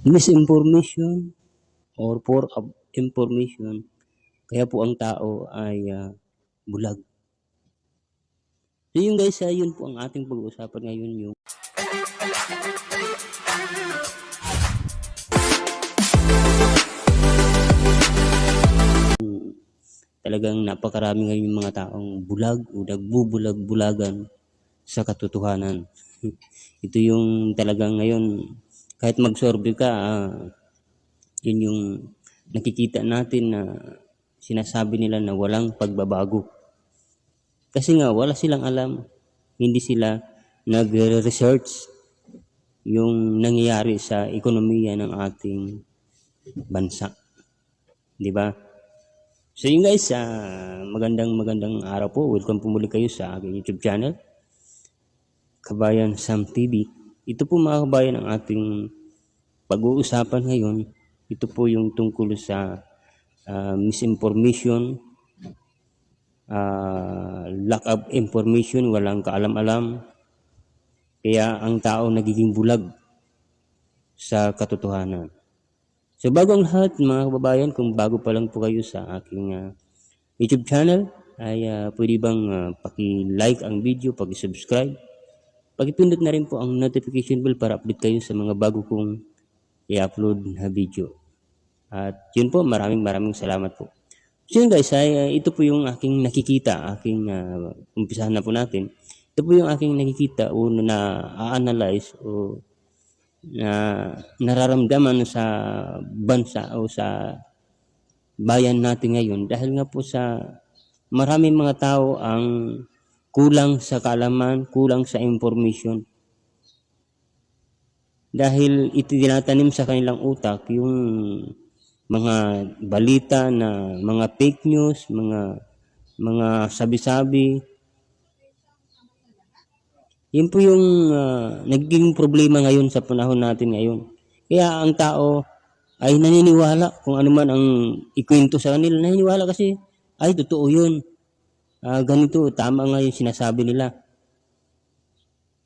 misinformation or poor information, kaya po ang tao ay bulag. So yun guys, yun po ang ating pag-uusapan ngayon, yung talagang napakarami ngayon yung mga taong bulag o nagbubulag-bulagan sa katotohanan. Ito yung talagang ngayon, kahit mag-survey ka, yun yung nakikita natin na sinasabi nila na walang pagbabago. Kasi nga, wala silang alam. Hindi sila nag-research yung nangyayari sa ekonomiya ng ating bansa. Di ba? So yun guys, magandang araw po. Welcome po muli kayo sa aking YouTube channel, Kabayan Sam TV. Ito po mga kabayan ang ating pag-uusapan ngayon. Ito po yung tungkol sa misinformation, lack of information, walang kaalam-alam. Kaya ang tao nagiging bulag sa katotohanan. So bago ang lahat mga kababayan, kung bago pa lang po kayo sa aking YouTube channel, ay pwede bang paki-like ang video, paki-subscribe, paki-pindot na rin po ang notification bell para update kayo sa mga bago kong i-upload na video. At yun po, maraming salamat po. So yun guys, ito po yung aking nakikita, umpisahan na po natin. Ito po yung aking nakikita o na-analyze o na nararamdaman sa bansa o sa bayan natin ngayon dahil nga po sa maraming mga tao ang kulang sa kaalaman, kulang sa information. Dahil itinatanim sa kanilang utak yung mga balita na mga fake news, mga sabi-sabi. Yan po yung naging problema ngayon sa panahon natin ngayon. Kaya ang tao ay naniniwala kung ano man ang ikwento sa kanila. Naniniwala kasi, ay totoo yun. Ganito, tama nga yung sinasabi nila.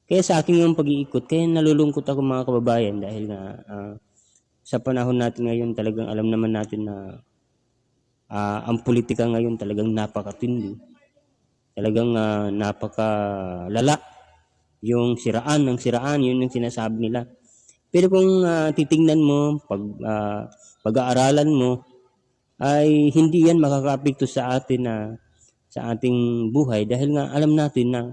Kaya sa akin yung pag-iikot, kaya nalulungkot ako mga kababayan dahil nga sa panahon natin ngayon talagang alam naman natin na ang politika ngayon talagang napakatindi. Talagang napakalala. Yung siraan ng siraan, yun yung sinasabi nila. Pero kung titingnan mo, pag-aaralan mo, ay hindi yan makaka-apekto sa atin sa ating buhay dahil nga alam natin na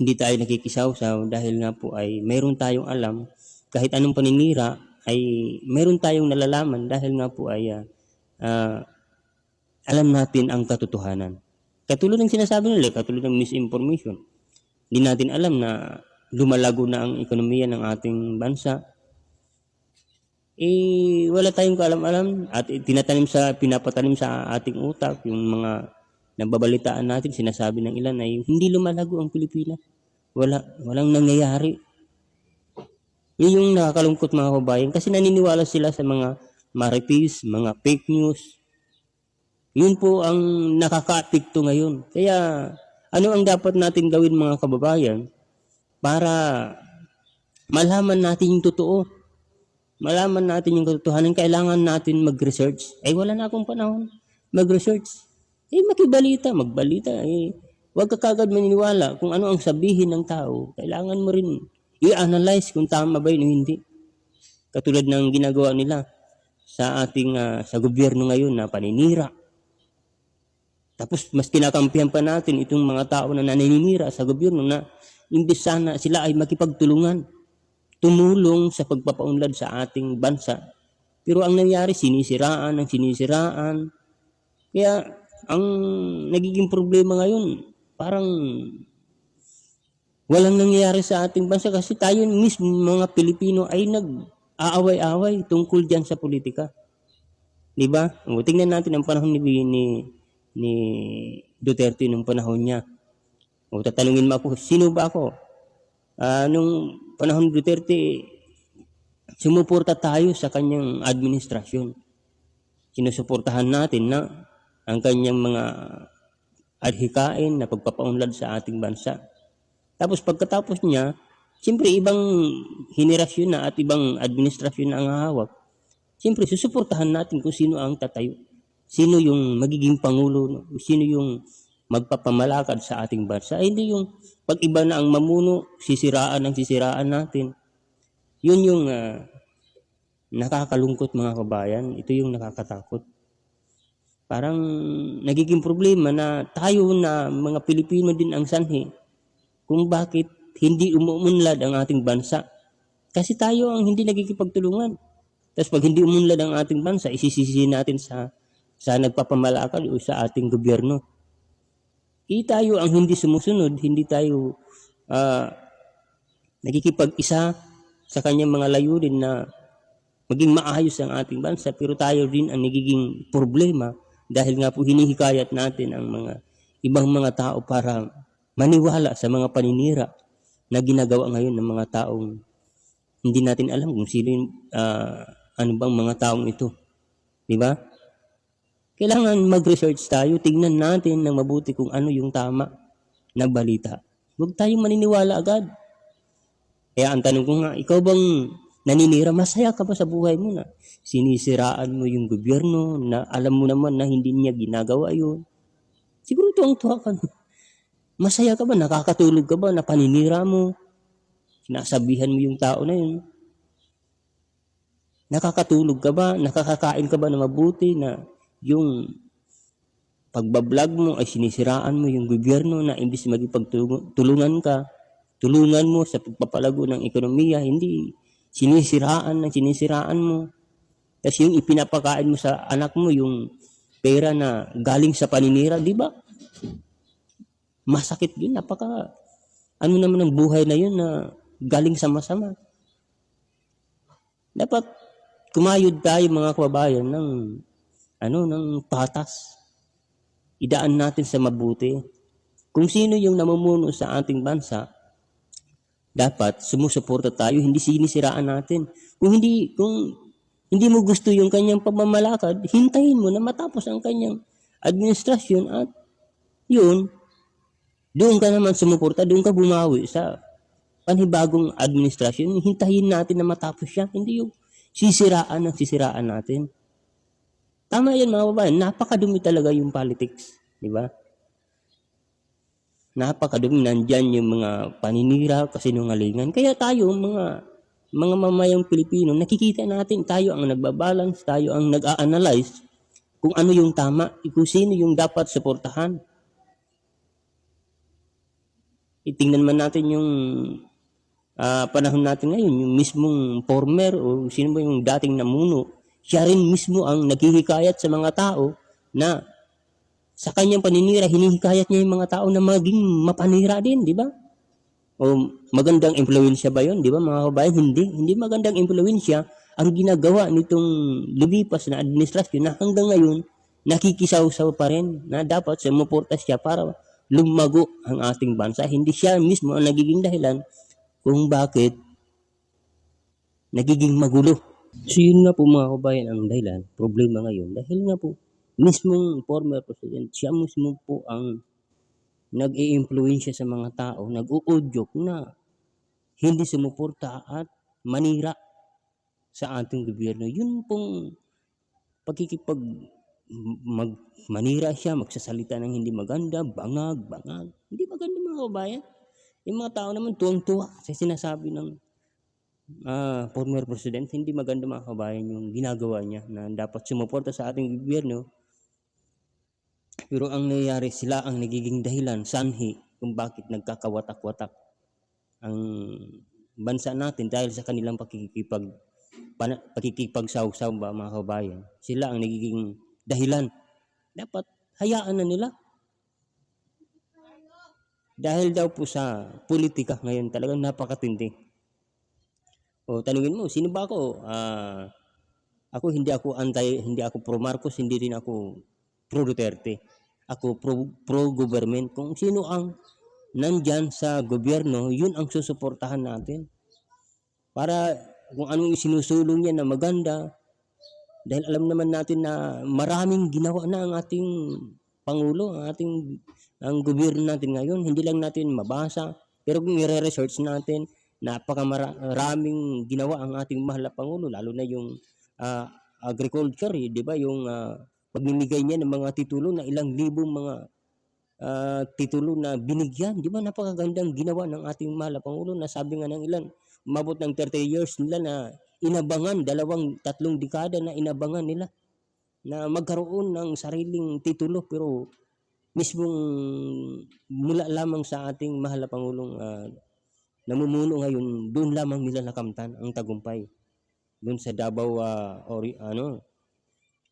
hindi tayo nakikisawsaw dahil nga po ay mayroon tayong alam, kahit anong paninira ay mayroon tayong nalalaman dahil nga po ay alam natin ang katotohanan. Katulad ng sinasabi nila, katulad ng misinformation. Hindi natin alam na lumalago na ang ekonomiya ng ating bansa. Wala tayong kaalam-alam at pinapatanim sa ating utak yung mga nababalitaan natin, sinasabi ng ilan ay hindi lumalago ang Pilipinas. Walang nangyayari. Yun yung nakakalungkot mga kabayan kasi naniniwala sila sa mga marites, mga fake news. Yun po ang nakaka-apekto ngayon. Kaya ano ang dapat natin gawin mga kababayan para malaman natin yung totoo? Malaman natin yung katotohanan, kailangan natin mag-research. Wala na akong panahon mag-research. Magbalita. Huwag ka kagad maniniwala kung ano ang sabihin ng tao. Kailangan mo rin i-analyze kung tama ba yun o hindi. Katulad ng ginagawa nila sa ating sa gobyerno ngayon na paninira. Tapos mas kinakampihan pa natin itong mga tao na naninira sa gobyerno na imbes sana sila ay makipagtulungan, tumulong sa pagpapaunlad sa ating bansa. Pero ang nangyari, sinisiraan. Kaya ang nagiging problema ngayon, parang walang nangyayari sa ating bansa kasi tayo mismo mga Pilipino ay nag-aaway-away tungkol dyan sa politika. Diba? Tingnan natin ang panahon ni Duterte nung panahon niya. Tatanungin mo ako, sino ba ako? Nung panahon ni Duterte, sumuporta tayo sa kanyang administrasyon. Sinusuportahan natin na ang kanyang mga adhikain na pagpapaunlad sa ating bansa. Tapos pagkatapos niya, Siyempre, ibang henerasyon na at ibang administrasyon na ang hahawak. Siyempre, susuportahan natin kung sino ang tatayo. Sino yung magiging pangulo, no? Sino yung magpapamalakad sa ating bansa. Ay, hindi yung pag iba na ang mamuno, sisiraan natin. Yun yung nakakalungkot mga kabayan. Ito yung nakakatakot. Parang nagiging problema na tayo na mga Pilipino din ang sanhi kung bakit hindi umuunlad ang ating bansa. Kasi tayo ang hindi nagkikipagtulungan. Tapos pag hindi umunlad ang ating bansa, isisisi natin sa nagpapamalakad o sa ating gobyerno. Tayo ang hindi sumusunod, hindi tayo nagkikipag-isa sa kanyang mga layunin na maging maayos ang ating bansa, pero tayo din ang nagiging problema dahil nga po hinihikayat natin ang mga ibang mga tao para maniwala sa mga paninira na ginagawa ngayon ng mga taong hindi natin alam kung sino yung, ano bang mga taong ito. Di ba? Kailangan mag-research tayo, tingnan natin ng mabuti kung ano yung tama na balita. Huwag tayong maniniwala agad. Kaya ang tanong ko nga, ikaw bang naninira? Masaya ka ba sa buhay mo na sinisiraan mo yung gobyerno na alam mo naman na hindi niya ginagawa yun? Siguro tuwang-tuwa ka. Masaya ka ba? Nakakatulog ka ba na paninira mo? Sinasabihan mo yung tao na yun. Nakakatulog ka ba? Nakakakain ka ba na mabuti na yung pagbablog mo ay sinisiraan mo yung gobyerno na imbis magipagtulungan ka, tulungan mo sa pagpapalago ng ekonomiya, hindi sinisiraan mo. Tapos yung ipinapakain mo sa anak mo, yung pera na galing sa paninira, di ba? Masakit yun, ano naman ang buhay na yun na galing sa masama. Dapat kumayod tayo mga kababayan ng patas. Idaan natin sa mabuti. Kung sino yung namumuno sa ating bansa, dapat sumusuporta tayo, hindi sinisiraan natin. Kung hindi mo gusto yung kanyang pamamalakad, hintayin mo na matapos ang kanyang administrasyon at yun, doon ka naman sumuporta, doon ka bumawi sa panibagong administrasyon. Hintayin natin na matapos siya, hindi yung sisiraan natin. Tama yan mga babae, napakadumi talaga yung politics, di ba? Napakadumi, nandyan yung mga paninira, kasinungalingan. Kaya tayo, mga mamayang Pilipino, nakikita natin, tayo ang nagbabalance, tayo ang nag-a-analyze kung ano yung tama, kung sino yung dapat suportahan. Itingnan man natin yung panahon natin ngayon, yung mismong former o sino ba yung dating namuno, siya rin mismo ang naghihikayat sa mga tao na sa kanyang paninira, hinihikayat niya yung mga tao na maging mapanira din, di ba? O magandang impluwensya ba yun, di ba mga kabayan? Hindi magandang impluwensya ang ginagawa nitong lumipas na administrasyon na hanggang ngayon nakikisaw-saw pa rin na dapat sumuporta siya para lumago ang ating bansa. Hindi siya mismo ang nagiging dahilan kung bakit nagiging magulo. So yun nga po mga kabayan ang dahilan, problema ngayon. Dahil nga po, mismong former president, siya mismo po ang nag-i-influensya sa mga tao, nag-uudyok na hindi sumuporta at manira sa ating gobyerno. Yun pong manira siya, magsasalita ng hindi maganda, bangag. Hindi maganda mga kabayan. Yung mga tao naman tuwang-tuwa sa sinasabi ng former president, hindi maganda mga kabayan yung ginagawa niya na dapat sumuporta sa ating gobyerno. Pero ang nangyayari, sila ang nagiging dahilan, sanhi, kung bakit nagkakawatak-watak ang bansa natin dahil sa kanilang pakikipagsaw-saw ba mga kabayan. Sila ang nagiging dahilan. Dapat hayaan na nila. Dahil daw po sa politika ngayon talagang napakatindi. O tanungin mo, sino ba ako? Ako hindi ako pro Marcos, hindi rin ako pro Duterte. Ako pro government. Kung sino ang nandyan sa gobyerno, yun ang susuportahan natin. Para kung anong isinusulong niya na maganda, dahil alam naman natin na maraming ginawa na ang ating Pangulo, ang gobyerno natin ngayon, hindi lang natin mabasa, pero kung i-research natin, napakamaraming ginawa ang ating mahal na Pangulo, lalo na yung agriculture, di ba? Yung pagmimigay niya ng mga titulo na ilang libong mga titulo na binigyan. Di ba? Napakagandang ginawa ng ating mahal na Pangulo na sabi nga ng ilan, umabot ng 30 years nila na inabangan, 2-3 dekada na inabangan nila na magkaroon ng sariling titulo, pero mismong mula lamang sa ating mahal na Pangulong namumuno ngayon, doon lamang nila nakamtan ang tagumpay. Doon sa Davao,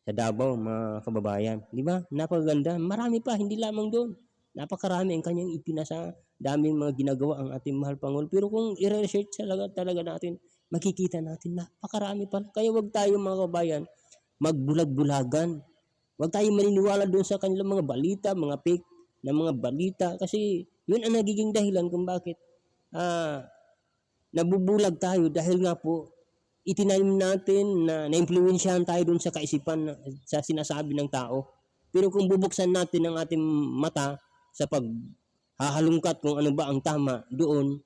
sa Davao, mga kababayan. Di ba? Napakaganda. Marami pa, hindi lamang doon. Napakarami ang kanyang ipinasa. Daming mga ginagawa ang ating mahal Pangulo. Pero kung i-research talaga natin, makikita natin napakarami pa. Kaya wag tayo mga kababayan magbulag-bulagan. Wag tayo maniniwala doon sa kanilang mga balita, mga fake na mga balita. Kasi yun ang nagiging dahilan kung bakit nabubulag tayo dahil nga po itinanim natin na naimpluwensyahan tayo dun sa kaisipan sa sinasabi ng tao. Pero kung bubuksan natin ang ating mata sa paghahalungkat kung ano ba ang tama doon,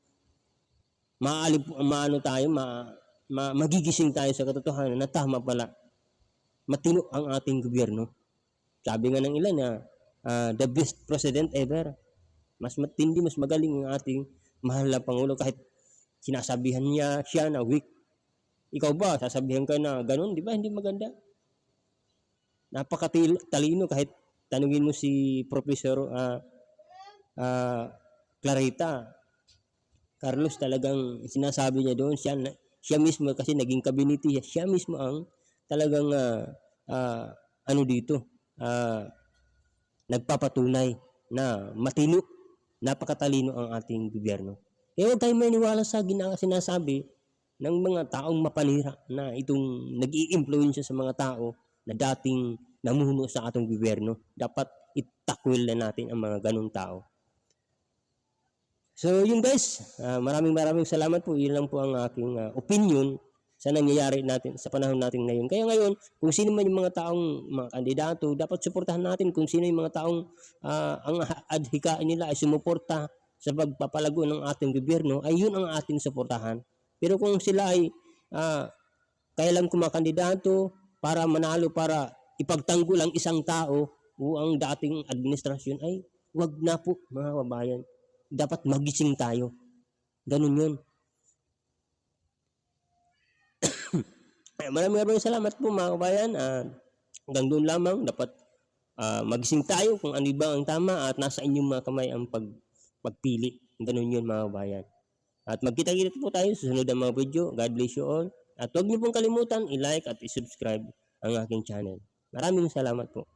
magigising tayo sa katotohanan na tama pala. Matino ang ating gobyerno. Sabi nga ng ilan na the best president ever. Mas matindi, mas magaling ang ating mahal na Pangulo kahit sinasabihan niya siya na weak. Ikaw ba, sasabihan ka na ganun, di ba? Hindi maganda. Napakatalino kahit tanungin mo si Professor Clarita Carlos, talagang sinasabi niya doon, siya mismo kasi naging kabinete siya mismo ang talagang nagpapatunay na matino, napakatalino ang ating gobyerno. Kaya huwag tayo maniwala sa sinasabi ng mga taong mapanira na itong nag-i-influensya sa mga tao na dating namuno sa atong gobyerno. Dapat itakwil na natin ang mga ganong tao. So yun guys, maraming salamat po. Yun lang po ang aking opinion sa nangyayari natin sa panahon natin ngayon. Kaya ngayon, kung sino man yung mga taong mga kandidato, dapat suportahan natin kung sino yung mga taong ang adhikain nila ay sumuporta sa pagpapalago ng ating gobyerno, ay yun ang ating suportahan. Pero kung sila ay kaya lang kumakandidato para manalo, para ipagtanggol ang isang tao o ang dating administrasyon, ay wag na po mga kababayan. Dapat magising tayo. Ganun yun. Maraming salamat po mga kababayan. Hanggang doon lamang. Dapat magising tayo kung ano ba ang tama at nasa inyong mga kamay ang pagpili. Ganun yun mga kababayan. At magkita-kita po tayo sa sunod ng mga video. God bless you all. At huwag niyo pong kalimutan i-like at i-subscribe ang aking channel. Maraming salamat po.